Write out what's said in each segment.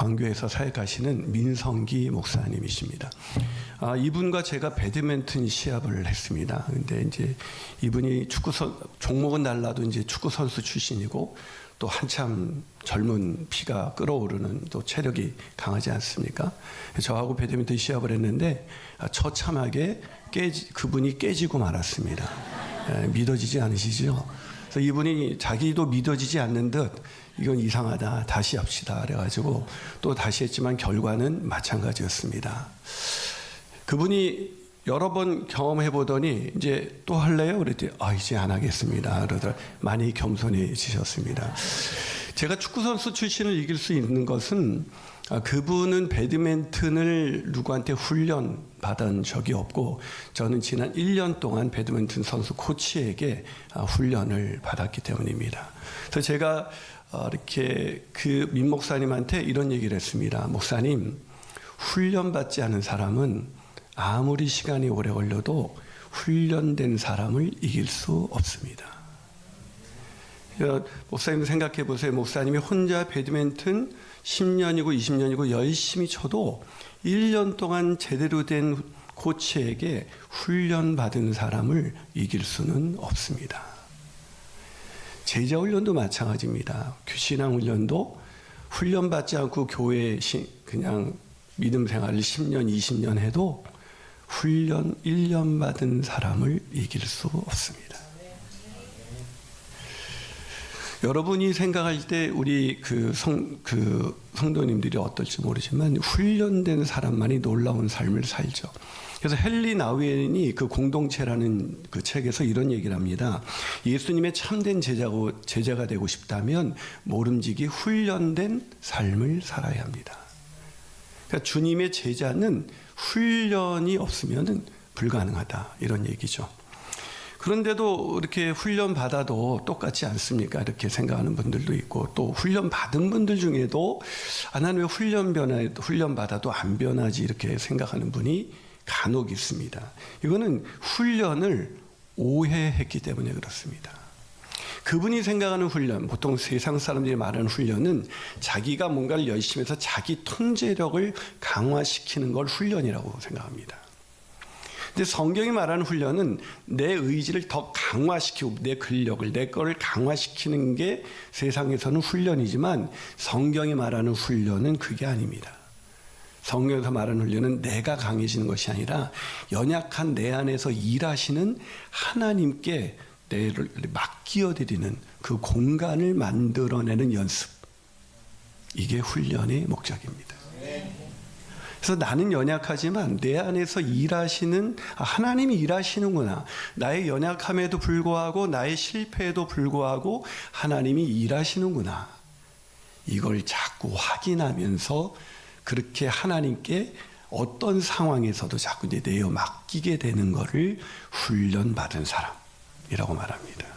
광교에서 사역하시는 민성기 목사님이십니다. 이분과 제가 배드민턴 시합을 했습니다. 근데 이제 이분이 종목은 달라도 이제 축구 선수 출신이고 또 한참 젊은 피가 끓어오르는 또 체력이 강하지 않습니까? 저하고 배드민턴 시합을 했는데 처참하게 그분이 깨지고 말았습니다. 믿어지지 않으시죠? 그래서 이분이 자기도 믿어지지 않는 듯 이건 이상하다, 다시 합시다 그래가지고 또 다시 했지만 결과는 마찬가지였습니다. 그분이 여러 번 경험해 보더니 이제 또 할래요? 그랬더니 이제 안 하겠습니다 그러더라. 많이 겸손해지셨습니다. 제가 축구선수 출신을 이길 수 있는 것은 그분은 배드민턴을 누구한테 훈련 받은 적이 없고 저는 지난 1년 동안 배드민턴 선수 코치에게 훈련을 받았기 때문입니다. 그래서 제가 이렇게 그 민 목사님한테 이런 얘기를 했습니다. 목사님, 훈련받지 않은 사람은 아무리 시간이 오래 걸려도 훈련된 사람을 이길 수 없습니다. 목사님 생각해 보세요. 목사님이 혼자 배드민턴 10년이고 20년이고 열심히 쳐도 1년 동안 제대로 된 코치에게 훈련받은 사람을 이길 수는 없습니다. 제자 훈련도 마찬가지입니다. 신앙 훈련도 훈련받지 않고 교회에 그냥 믿음 생활을 10년, 20년 해도 훈련 1년 받은 사람을 이길 수 없습니다. 여러분이 생각할 때 우리 성도님들이 어떨지 모르지만 훈련된 사람만이 놀라운 삶을 살죠. 그래서 헨리 나우엔이 그 공동체라는 그 책에서 이런 얘기를 합니다. 예수님의 참된 제자가 되고 싶다면 모름지기 훈련된 삶을 살아야 합니다. 그러니까 주님의 제자는 훈련이 없으면 불가능하다 이런 얘기죠. 그런데도 이렇게 훈련 받아도 똑같지 않습니까? 이렇게 생각하는 분들도 있고 또 훈련 받은 분들 중에도 나는 왜 훈련 받아도 안 변하지 이렇게 생각하는 분이 간혹 있습니다. 이거는 훈련을 오해했기 때문에 그렇습니다. 그분이 생각하는 훈련, 보통 세상 사람들이 말하는 훈련은 자기가 뭔가를 열심히 해서 자기 통제력을 강화시키는 걸 훈련이라고 생각합니다. 근데 성경이 말하는 훈련은 내 의지를 더 강화시키고 내 근력을, 내 거를 강화시키는 게 세상에서는 훈련이지만 성경이 말하는 훈련은 그게 아닙니다. 성경에서 말하는 훈련은 내가 강해지는 것이 아니라 연약한 내 안에서 일하시는 하나님께 내를 맡겨드리는 그 공간을 만들어내는 연습. 이게 훈련의 목적입니다. 그래서 나는 연약하지만 내 안에서 일하시는 하나님이 일하시는구나. 나의 연약함에도 불구하고 나의 실패에도 불구하고 하나님이 일하시는구나. 이걸 자꾸 확인하면서 그렇게 하나님께 어떤 상황에서도 자꾸 내어 맡기게 되는 것을 훈련받은 사람이라고 말합니다.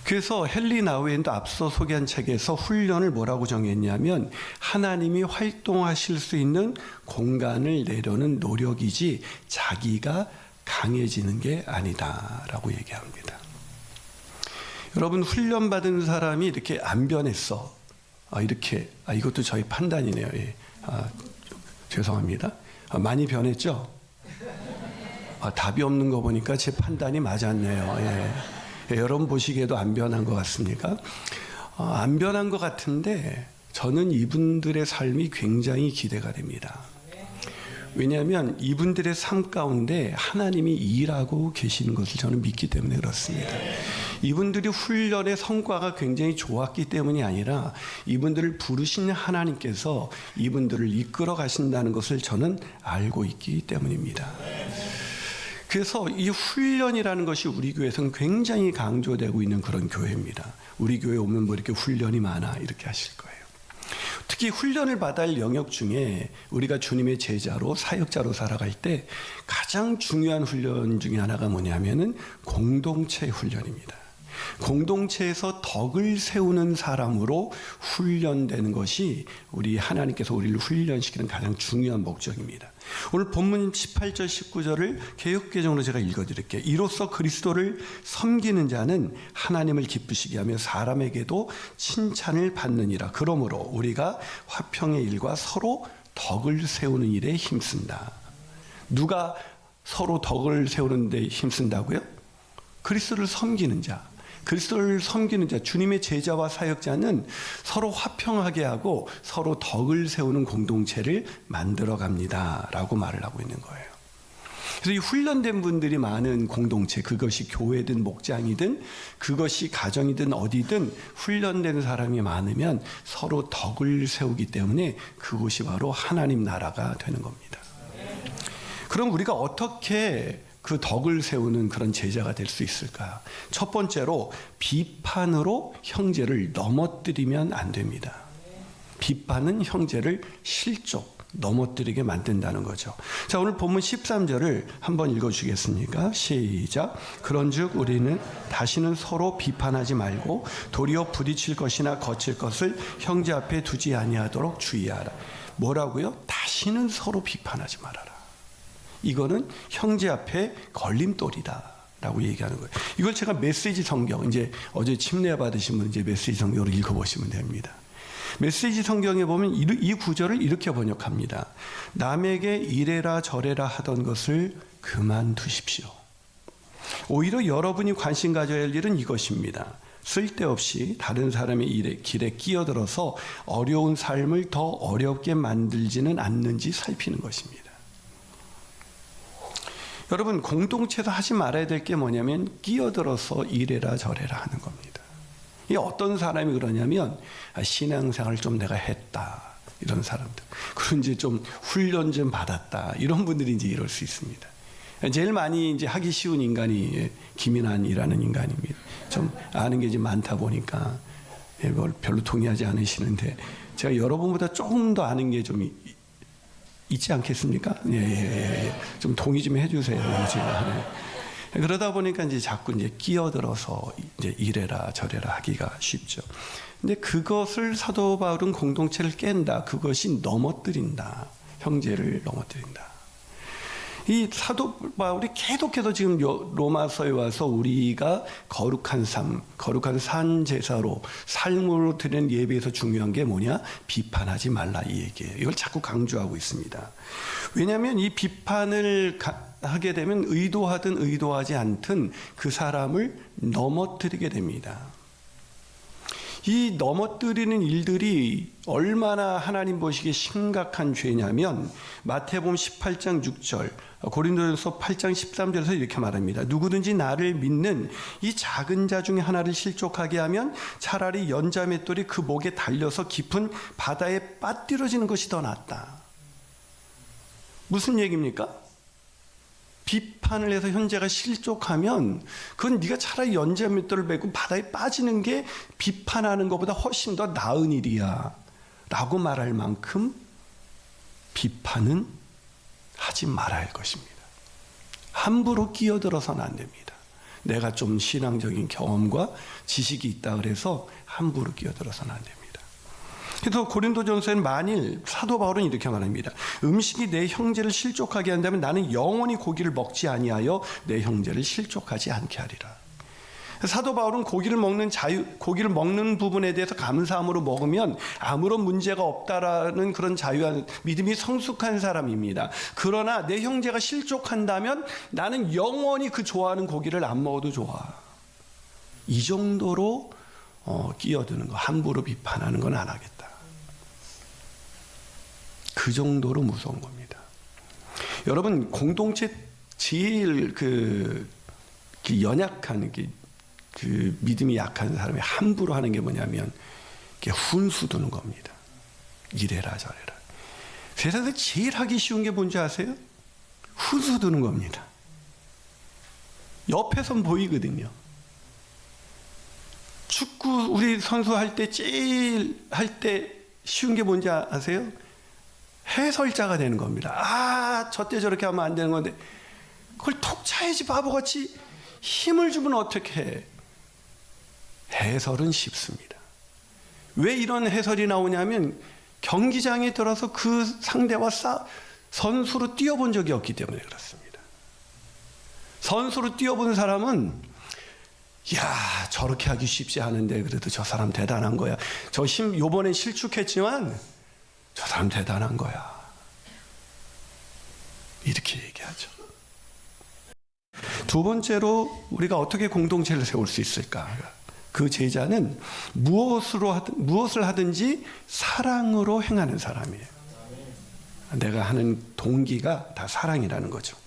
그래서 헨리 나우엔도 앞서 소개한 책에서 훈련을 뭐라고 정했냐면 하나님이 활동하실 수 있는 공간을 내려는 노력이지 자기가 강해지는 게 아니다라고 얘기합니다. 여러분, 훈련받은 사람이 이렇게 안 변했어. 이것도 저희 판단이네요. 예. 죄송합니다. 많이 변했죠? 답이 없는 거 보니까 제 판단이 맞았네요. 예. 여러분 보시기에도 안 변한 것 같습니까? 안 변한 것 같은데 저는 이분들의 삶이 굉장히 기대가 됩니다. 왜냐하면 이분들의 삶 가운데 하나님이 일하고 계시는 것을 저는 믿기 때문에 그렇습니다. 이분들이 훈련의 성과가 굉장히 좋았기 때문이 아니라 이분들을 부르신 하나님께서 이분들을 이끌어 가신다는 것을 저는 알고 있기 때문입니다. 그래서 이 훈련이라는 것이 우리 교회에서는 굉장히 강조되고 있는 그런 교회입니다. 우리 교회 오면 뭐 이렇게 훈련이 많아 이렇게 하실 거예요. 특히 훈련을 받아야 할 영역 중에 우리가 주님의 제자로 사역자로 살아갈 때 가장 중요한 훈련 중에 하나가 뭐냐면은 공동체 훈련입니다. 공동체에서 덕을 세우는 사람으로 훈련되는 것이 우리 하나님께서 우리를 훈련시키는 가장 중요한 목적입니다. 오늘 본문 18절 19절을 개역개정으로 제가 읽어드릴게요. 이로써 그리스도를 섬기는 자는 하나님을 기쁘시게 하며 사람에게도 칭찬을 받느니라. 그러므로 우리가 화평의 일과 서로 덕을 세우는 일에 힘쓴다. 누가 서로 덕을 세우는 데 힘쓴다고요? 그리스도를 섬기는 자. 그리스도를 섬기는 자, 주님의 제자와 사역자는 서로 화평하게 하고 서로 덕을 세우는 공동체를 만들어 갑니다 라고 말을 하고 있는 거예요. 그래서 이 훈련된 분들이 많은 공동체, 그것이 교회든 목장이든 그것이 가정이든 어디든 훈련된 사람이 많으면 서로 덕을 세우기 때문에 그곳이 바로 하나님 나라가 되는 겁니다. 그럼 우리가 어떻게 그 덕을 세우는 그런 제자가 될 수 있을까? 첫 번째로 비판으로 형제를 넘어뜨리면 안 됩니다. 비판은 형제를 실족, 넘어뜨리게 만든다는 거죠. 자, 오늘 본문 13절을 한번 읽어주시겠습니까? 시작. 그런즉 우리는 다시는 서로 비판하지 말고 도리어 부딪힐 것이나 거칠 것을 형제 앞에 두지 아니하도록 주의하라. 뭐라고요? 다시는 서로 비판하지 말아라. 이거는 형제 앞에 걸림돌이다라고 얘기하는 거예요. 이걸 제가 메시지 성경, 이제 어제 침례 받으신 분 이제 메시지 성경을 읽어보시면 됩니다. 메시지 성경에 보면 이 구절을 이렇게 번역합니다. 남에게 이래라 저래라 하던 것을 그만두십시오. 오히려 여러분이 관심 가져야 할 일은 이것입니다. 쓸데없이 다른 사람의 길에 끼어들어서 어려운 삶을 더 어렵게 만들지는 않는지 살피는 것입니다. 여러분, 공동체에서 하지 말아야 될 게 뭐냐면 끼어들어서 이래라 저래라 하는 겁니다. 이 어떤 사람이 그러냐면 신앙생활을 좀 내가 했다 이런 사람들, 그리고 이제 좀 훈련 좀 받았다 이런 분들이 이제 이럴 수 있습니다. 제일 많이 이제 하기 쉬운 인간이 김인환이라는 인간입니다. 좀 아는 게 좀 많다 보니까 이걸 별로 동의하지 않으시는데 제가 여러분보다 조금 더 아는 게 좀 있지 않겠습니까? 예. 좀 동의 좀 해주세요. 제가. 그러다 보니까 이제 자꾸 이제 끼어들어서 이제 이래라 저래라 하기가 쉽죠. 근데 그것을 사도 바울은 공동체를 깬다. 그것이 넘어뜨린다. 형제를 넘어뜨린다. 이 사도 바울이 계속해서 지금 로마서에 와서 우리가 거룩한 삶, 거룩한 산 제사로 삶으로 드리는 예배에서 중요한 게 뭐냐? 비판하지 말라 이 얘기예요. 이걸 자꾸 강조하고 있습니다. 왜냐하면 이 비판을 하게 되면 의도하든 의도하지 않든 그 사람을 넘어뜨리게 됩니다. 이 넘어뜨리는 일들이 얼마나 하나님 보시기에 심각한 죄냐면 마태복음 18장 6절, 고린도전서 8장 13절에서 이렇게 말합니다. 누구든지 나를 믿는 이 작은 자 중에 하나를 실족하게 하면 차라리 연자맷돌이 그 목에 달려서 깊은 바다에 빠뜨려지는 것이 더 낫다. 무슨 얘기입니까? 비판을 해서 형제가 실족하면 그건 네가 차라리 연자맷돌을 메고 바다에 빠지는 게 비판하는 것보다 훨씬 더 나은 일이야 라고 말할 만큼 비판은 하지 말아야 할 것입니다. 함부로 끼어들어서는 안 됩니다. 내가 좀 신앙적인 경험과 지식이 있다 그래서 함부로 끼어들어서는 안 됩니다. 그래서 고린도전서에는 만일 사도 바울은 이렇게 말합니다. 음식이 내 형제를 실족하게 한다면 나는 영원히 고기를 먹지 아니하여 내 형제를 실족하지 않게 하리라. 사도 바울은 고기를 먹는 부분에 대해서 감사함으로 먹으면 아무런 문제가 없다라는 그런 자유한 믿음이 성숙한 사람입니다. 그러나 내 형제가 실족한다면 나는 영원히 그 좋아하는 고기를 안 먹어도 좋아. 이 정도로 끼어드는 거, 함부로 비판하는 건 안 하겠다. 그 정도로 무서운 겁니다. 여러분, 공동체 제일 그 연약한 그 믿음이 약한 사람이 함부로 하는 게 뭐냐면 훈수 두는 겁니다. 이래라 저래라. 세상에서 제일 하기 쉬운 게 뭔지 아세요? 훈수 두는 겁니다. 옆에선 보이거든요. 축구 우리 선수 할 때 제일 할 때 쉬운 게 뭔지 아세요? 해설자가 되는 겁니다. 아, 저때 저렇게 하면 안 되는 건데 그걸 톡 차야지 바보같이 힘을 주면 어떻게 해? 해설은 쉽습니다. 왜 이런 해설이 나오냐면 경기장에 들어서 그 상대와 선수로 뛰어본 적이 없기 때문에 그렇습니다. 선수로 뛰어본 사람은 야, 저렇게 하기 쉽지 않은데 그래도 저 사람 대단한 거야. 요번엔 실축했지만 저 사람 대단한 거야. 이렇게 얘기하죠. 두 번째로 우리가 어떻게 공동체를 세울 수 있을까? 그 제자는 무엇을 하든지 사랑으로 행하는 사람이에요. 내가 하는 동기가 다 사랑이라는 거죠.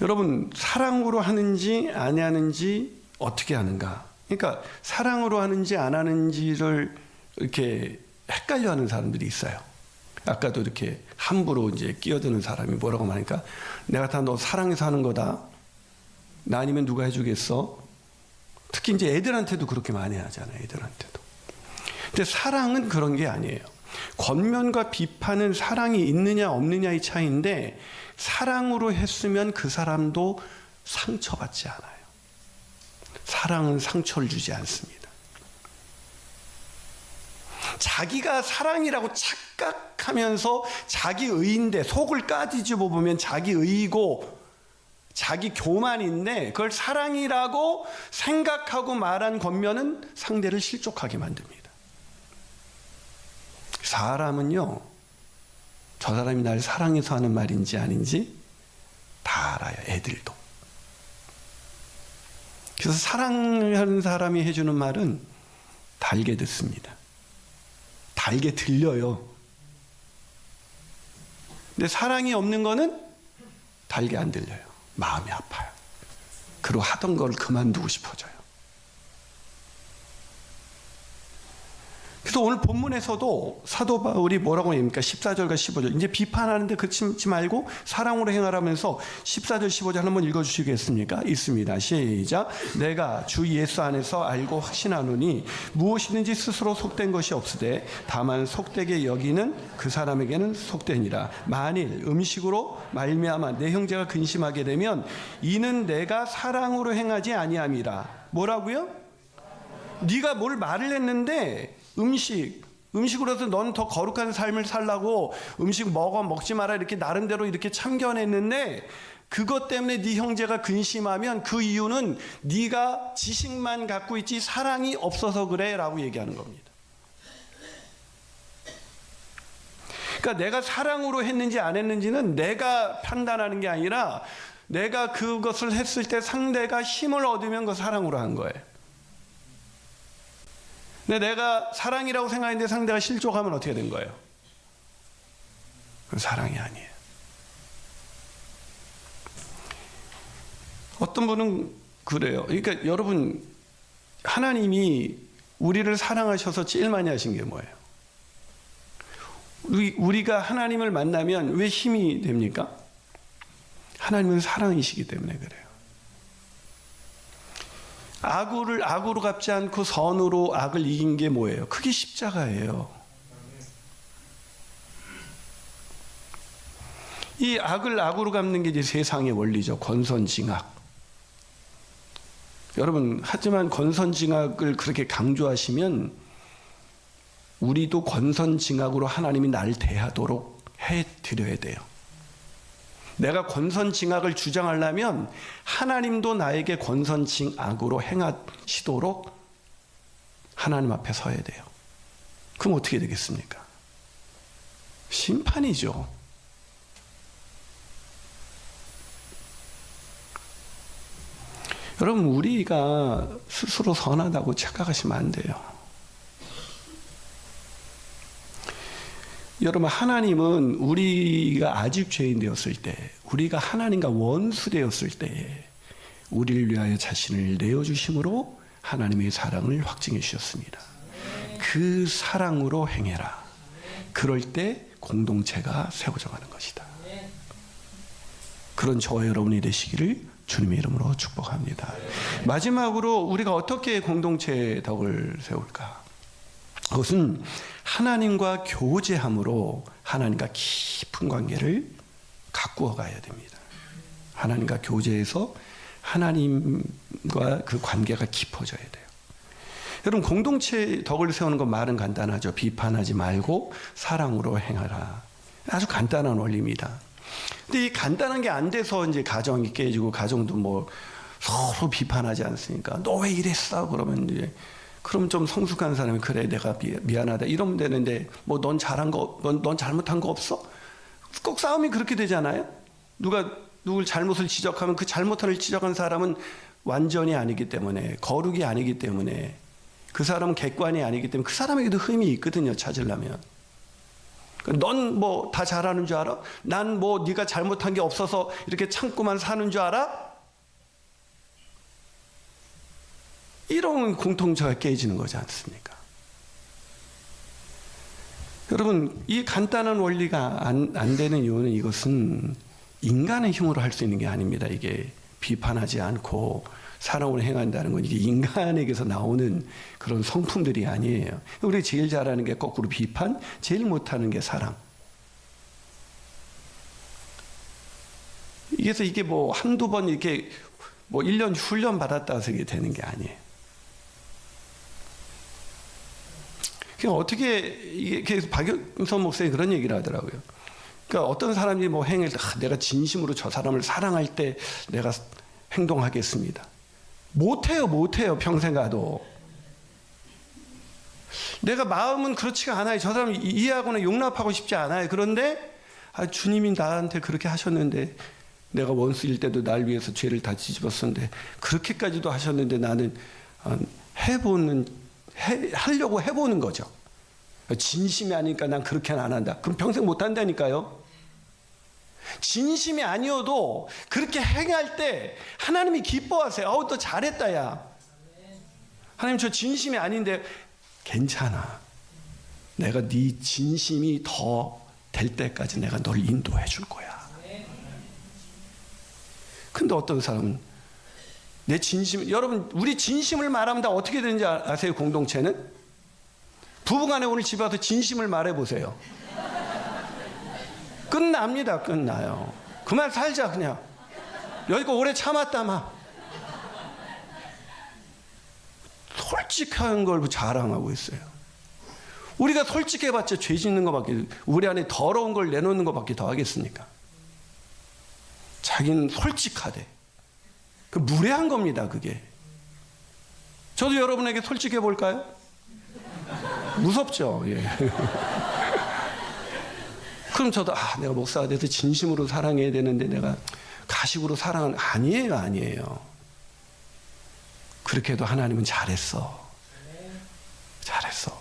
여러분, 사랑으로 하는지 안 하는지 어떻게 하는가? 그러니까 사랑으로 하는지 안 하는지를 이렇게 헷갈려 하는 사람들이 있어요. 아까도 이렇게 함부로 이제 끼어드는 사람이 뭐라고 말하니까 내가 다 너 사랑해서 하는 거다. 나 아니면 누가 해주겠어? 특히 이제 애들한테도 그렇게 많이 하잖아요. 애들한테도. 근데 사랑은 그런 게 아니에요. 권면과 비판은 사랑이 있느냐 없느냐의 차이인데 사랑으로 했으면 그 사람도 상처받지 않아요. 사랑은 상처를 주지 않습니다. 자기가 사랑이라고 착각하면서 자기 의인데 속을 까뒤집어 보면 자기 의이고 자기 교만인데 그걸 사랑이라고 생각하고 말한 권면은 상대를 실족하게 만듭니다. 사람은요, 저 사람이 날 사랑해서 하는 말인지 아닌지 다 알아요. 애들도. 그래서 사랑하는 사람이 해주는 말은 달게 듣습니다. 달게 들려요. 근데 사랑이 없는 거는 달게 안 들려요. 마음이 아파요. 그리고 하던 걸 그만두고 싶어져요. 그래서 오늘 본문에서도 사도 바울이 뭐라고 합니까? 14절과 15절. 이제 비판하는데 그치지 말고 사랑으로 행하라면서 14절, 15절 한번 읽어주시겠습니까? 있습니다. 시작. 내가 주 예수 안에서 알고 확신하노니 무엇이든지 스스로 속된 것이 없으되 다만 속되게 여기는 그 사람에게는 속되니라. 만일 음식으로 말미암아 내 형제가 근심하게 되면 이는 내가 사랑으로 행하지 아니함이라. 뭐라고요? 네가 뭘 말을 했는데 음식으로서 넌 더 거룩한 삶을 살라고 음식 먹지 마라 이렇게 나름대로 이렇게 참견했는데 그것 때문에 네 형제가 근심하면 그 이유는 네가 지식만 갖고 있지 사랑이 없어서 그래 라고 얘기하는 겁니다. 그러니까 내가 사랑으로 했는지 안 했는지는 내가 판단하는 게 아니라 내가 그것을 했을 때 상대가 힘을 얻으면 그 사랑으로 한 거예요. 근데 내가 사랑이라고 생각했는데 상대가 실족하면 어떻게 된 거예요? 그건 사랑이 아니에요. 어떤 분은 그래요. 그러니까 여러분, 하나님이 우리를 사랑하셔서 제일 많이 하신 게 뭐예요? 우리가 하나님을 만나면 왜 힘이 됩니까? 하나님은 사랑이시기 때문에 그래요. 악으로 갚지 않고 선으로 악을 이긴 게 뭐예요? 그게 십자가예요. 이 악을 악으로 갚는 게 이제 세상의 원리죠. 권선징악. 여러분, 하지만 권선징악을 그렇게 강조하시면 우리도 권선징악으로 하나님이 날 대하도록 해드려야 돼요. 내가 권선징악을 주장하려면 하나님도 나에게 권선징악으로 행하시도록 하나님 앞에 서야 돼요. 그럼 어떻게 되겠습니까? 심판이죠. 여러분, 우리가 스스로 선하다고 착각하시면 안 돼요. 여러분, 하나님은 우리가 아직 죄인 되었을 때, 우리가 하나님과 원수 되었을 때에 우리를 위하여 자신을 내어주심으로 하나님의 사랑을 확증해 주셨습니다. 그 사랑으로 행해라. 그럴 때 공동체가 세워져 가는 것이다. 그런 저와 여러분이 되시기를 주님의 이름으로 축복합니다. 마지막으로 우리가 어떻게 공동체의 덕을 세울까? 그것은 하나님과 교제함으로 하나님과 깊은 관계를 가꾸어 가야 됩니다. 하나님과 교제해서 하나님과 그 관계가 깊어져야 돼요. 여러분, 공동체 덕을 세우는 건 말은 간단하죠. 비판하지 말고 사랑으로 행하라. 아주 간단한 원리입니다. 근데 이 간단한 게 안 돼서 이제 가정이 깨지고, 가정도 뭐 서로 비판하지 않습니까? 너 왜 이랬어? 그러면 이제, 그럼 좀 성숙한 사람이, 그래 내가 미안하다 이러면 되는데, 뭐 넌 잘한 거, 넌 잘못한 거 없어? 꼭 싸움이 그렇게 되잖아요. 누가 누굴 잘못을 지적하면 그 잘못을 지적한 사람은 완전이 아니기 때문에, 거룩이 아니기 때문에, 그 사람은 객관이 아니기 때문에 그 사람에게도 흠이 있거든요, 찾으려면. 넌 뭐 다 잘하는 줄 알아? 난 뭐 네가 잘못한 게 없어서 이렇게 참고만 사는 줄 알아? 이런 공통체가 깨지는 거지 않습니까? 여러분, 이 간단한 원리가 안 되는 이유는, 이것은 인간의 힘으로 할 수 있는 게 아닙니다. 이게 비판하지 않고 사랑으로 행한다는 건 이게 인간에게서 나오는 그런 성품들이 아니에요. 우리 제일 잘하는 게 거꾸로 비판, 제일 못하는 게 사랑. 그래서 이게 뭐 한두 번 이렇게 뭐 1년 훈련 받았다 해서 이게 되는 게 아니에요. 그러니까 어떻게, 이게 박영선 목사님이 그런 얘기를 하더라고요. 그러니까 어떤 사람이 뭐 행을, 내가 진심으로 저 사람을 사랑할 때 내가 행동하겠습니다. 못해요. 평생 가도. 내가 마음은 그렇지가 않아요. 저 사람 이해하거나 용납하고 싶지 않아요. 그런데 주님이 나한테 그렇게 하셨는데, 내가 원수일 때도 날 위해서 죄를 다 뒤집었었는데, 그렇게까지도 하셨는데 나는 하려고 해보는 거죠. 진심이 아니니까 난 그렇게는 안 한다. 그럼 평생 못 한다니까요. 진심이 아니어도 그렇게 행할 때 하나님이 기뻐하세요. 너 잘했다 야. 하나님, 저 진심이 아닌데 괜찮아. 내가 네 진심이 더 될 때까지 내가 널 인도해 줄 거야. 근데 어떤 사람은 내 진심, 여러분, 우리 진심을 말하면 다 어떻게 되는지 아세요? 공동체는? 부부간에 오늘 집에 와서 진심을 말해보세요. 끝납니다. 끝나요. 그만 살자 그냥. 여기가 오래 참았다 막. 솔직한 걸 자랑하고 있어요. 우리가 솔직해봤자 죄 짓는 것밖에, 우리 안에 더러운 걸 내놓는 것밖에 더 하겠습니까? 자기는 솔직하대. 그 무례한 겁니다, 그게. 저도 여러분에게 솔직해 볼까요? 무섭죠. 예. 그럼 저도 내가 목사가 돼서 진심으로 사랑해야 되는데 내가 가식으로 사랑은 아니에요. 그렇게 해도 하나님은 잘했어.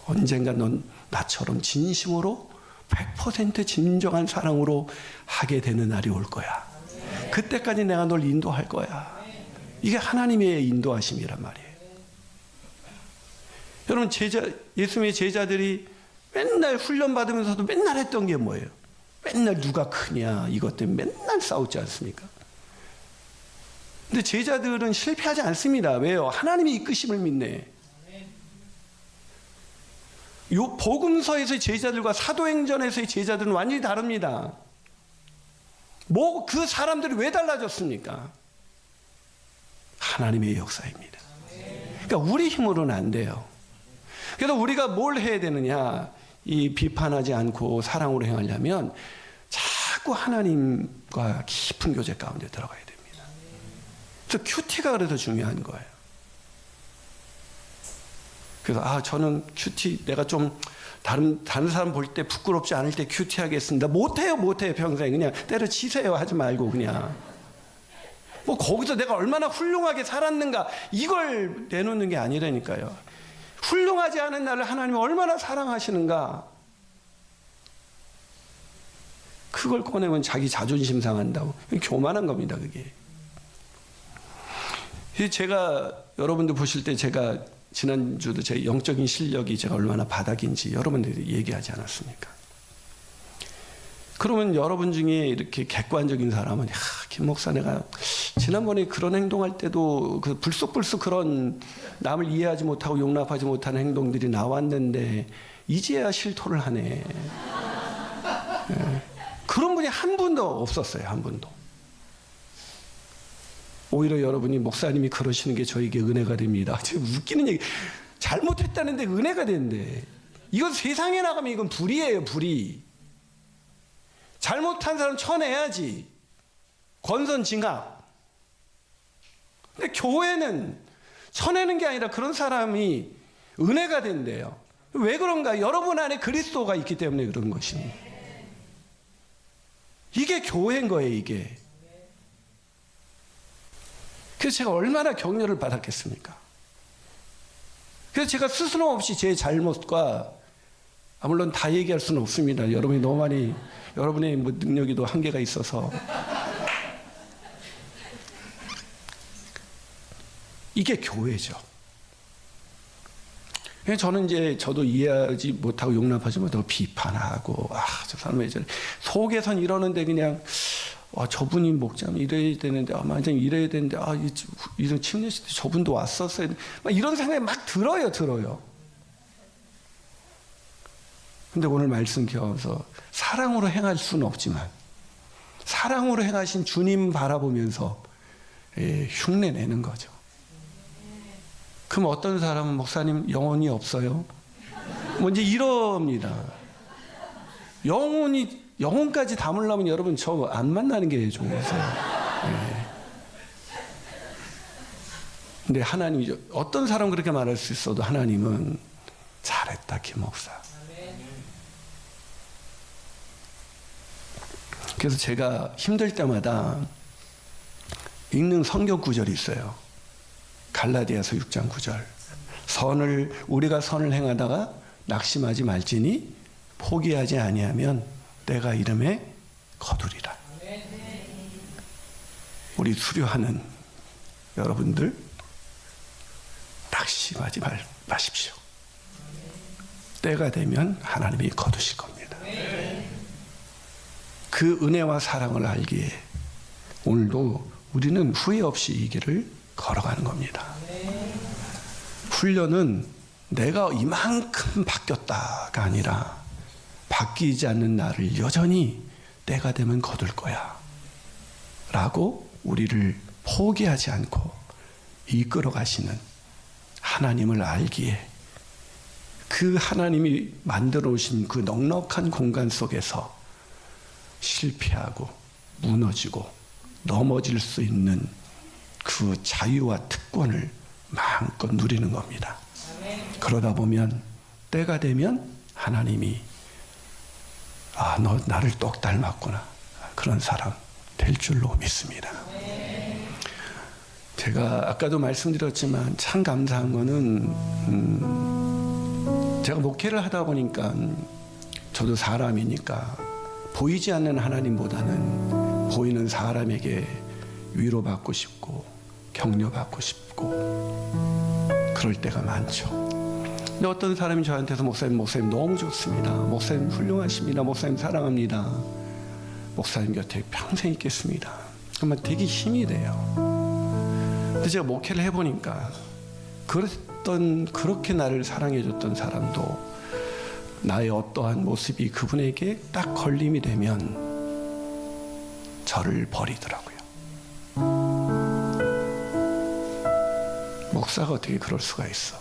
언젠가 넌 나처럼 진심으로 100% 진정한 사랑으로 하게 되는 날이 올 거야. 그때까지 내가 널 인도할 거야. 이게 하나님의 인도하심이란 말이에요. 여러분, 예수님의 제자들이 맨날 훈련 받으면서도 맨날 했던 게 뭐예요? 맨날 누가 크냐 이것 때문에 맨날 싸우지 않습니까? 근데 제자들은 실패하지 않습니다. 왜요? 하나님이 이끄심을 믿네. 요 복음서에서의 제자들과 사도행전에서의 제자들은 완전히 다릅니다. 뭐 그 사람들이 왜 달라졌습니까? 하나님의 역사입니다. 그러니까 우리 힘으로는 안 돼요. 그래서 우리가 뭘 해야 되느냐? 이 비판하지 않고 사랑으로 행하려면 자꾸 하나님과 깊은 교제 가운데 들어가야 됩니다. 그래서 큐티가 그래서 중요한 거예요. 그래서 저는 큐티, 내가 좀 다른 사람 볼 때 부끄럽지 않을 때 큐티 하겠습니다. 못해요 평생. 그냥 때려치세요. 하지 말고 그냥. 뭐 거기서 내가 얼마나 훌륭하게 살았는가 이걸 내놓는 게 아니라니까요. 훌륭하지 않은 나를 하나님이 얼마나 사랑하시는가, 그걸 꺼내면 자기 자존심 상한다고. 교만한 겁니다, 그게. 제가 여러분들 보실 때 제가 지난주도 제 영적인 실력이 제가 얼마나 바닥인지 여러분들이 얘기하지 않았습니까? 그러면 여러분 중에 이렇게 객관적인 사람은 김 목사 내가 지난번에 그런 행동할 때도 그 불쑥불쑥 그런 남을 이해하지 못하고 용납하지 못하는 행동들이 나왔는데 이제야 실토를 하네. 네. 그런 분이 한 분도 없었어요. 한 분도. 오히려 여러분이 목사님이 그러시는 게 저에게 은혜가 됩니다. 웃기는 얘기. 잘못했다는데 은혜가 된대. 이건 세상에 나가면 이건 불의예요, 불의. 잘못한 사람 쳐내야지. 권선징악. 근데 교회는 쳐내는 게 아니라 그런 사람이 은혜가 된대요. 왜 그런가? 여러분 안에 그리스도가 있기 때문에 그런 것입니다. 이게 교회인 거예요, 이게. 그래서 제가 얼마나 격려를 받았겠습니까? 그래서 제가 스스럼 없이 제 잘못과, 물론 다 얘기할 수는 없습니다. 여러분이 너무 많이, 여러분의 뭐 능력에도 한계가 있어서. 이게 교회죠. 저는 이제 저도 이해하지 못하고 용납하지 못하고 비판하고, 저 사람 왜 저래. 속에선 이러는데 그냥, 저분이 목자면 이래야 되는데, 만장 이래야 되는데, 이런 침례식 때 저분도 왔었어야 돼. 막 이런 생각이 막 들어요. 근데 오늘 말씀 기억하면서 사랑으로 행할 수는 없지만, 사랑으로 행하신 주님 바라보면서 흉내 내는 거죠. 그럼 어떤 사람은 목사님 영혼이 없어요? 뭐 이제 이럽니다. 영혼까지 담으려면 여러분 저 안 만나는 게 좋으세요. 근데 하나님이 어떤 사람 그렇게 말할 수 있어도 하나님은 잘했다 김 목사. 그래서 제가 힘들 때마다 읽는 성경 구절이 있어요. 갈라디아서 6장 9절. 우리가 선을 행하다가 낙심하지 말지니 포기하지 아니하면 내가 이름에 거두리라. 우리 수료하는 여러분들 낙심하지 마십시오. 때가 되면 하나님이 거두실 겁니다. 그 은혜와 사랑을 알기에 오늘도 우리는 후회 없이 이 길을 걸어가는 겁니다. 훈련은 내가 이만큼 바뀌었다가 아니라 바뀌지 않는 나를 여전히 때가 되면 거둘 거야 라고 우리를 포기하지 않고 이끌어 가시는 하나님을 알기에 그 하나님이 만들어 오신 그 넉넉한 공간 속에서 실패하고 무너지고 넘어질 수 있는 그 자유와 특권을 마음껏 누리는 겁니다. 그러다 보면 때가 되면 하나님이 너 나를 똑 닮았구나 그런 사람 될 줄로 믿습니다. 제가 아까도 말씀드렸지만 참 감사한 거는 제가 목회를 하다 보니까 저도 사람이니까 보이지 않는 하나님보다는 보이는 사람에게 위로받고 싶고 격려받고 싶고 그럴 때가 많죠. 근데 어떤 사람이 저한테서 목사님 너무 좋습니다. 목사님 훌륭하십니다. 목사님 사랑합니다. 목사님 곁에 평생 있겠습니다. 정말 되게 힘이 돼요. 근데 제가 목회를 해보니까 그렇게 나를 사랑해줬던 사람도 나의 어떠한 모습이 그분에게 딱 걸림이 되면 저를 버리더라고요. 목사가 어떻게 그럴 수가 있어?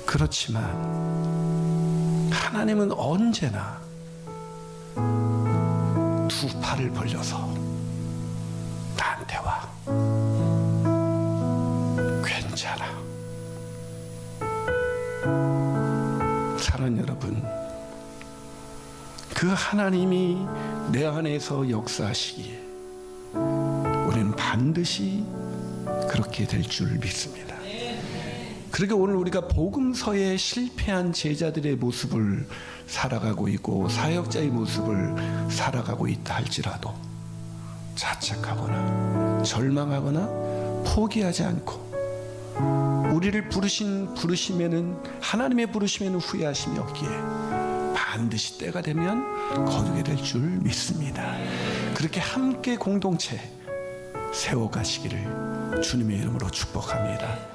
그렇지만 하나님은 언제나 두 팔을 벌려서 나한테 와. 괜찮아. 사랑하는 여러분, 그 하나님이 내 안에서 역사하시기에 우리는 반드시 그렇게 될 줄 믿습니다. 그러니까 오늘 우리가 복음서에 실패한 제자들의 모습을 살아가고 있고 사역자의 모습을 살아가고 있다 할지라도 자책하거나 절망하거나 포기하지 않고 우리를 부르심에는 하나님의 부르심에는 후회하심이 없기에 반드시 때가 되면 거두게 될 줄 믿습니다. 그렇게 함께 공동체 세워가시기를 주님의 이름으로 축복합니다.